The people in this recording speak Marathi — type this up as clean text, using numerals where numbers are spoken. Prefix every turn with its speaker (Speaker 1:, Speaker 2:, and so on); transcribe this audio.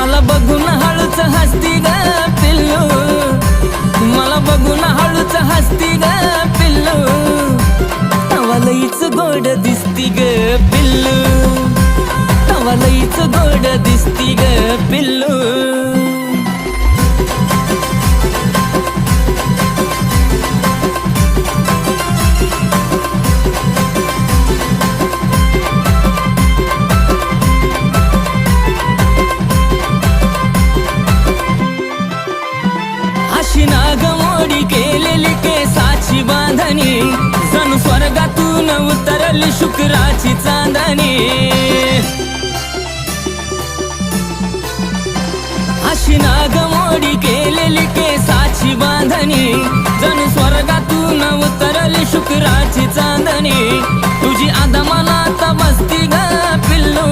Speaker 1: मला बघून हळूच हसती ग पिल्लू, मला बघून हळूच हसती ग पिल्लू, तवा लईच गोड दिसती ग पिल्लू, तवा लईच गोड दिसती ग पिल्लू. अशी नागमोडी केलेली केसाची बांधणी, जणू स्वर्गातून उतरली शुक्राची चांदणी. अशी नागमोडी केलेली केसाची बांधणी, जणू स्वर्गातून उतरली शुक्राची चांदणी. तुझी आदा मनात बसती ग पिल्लू,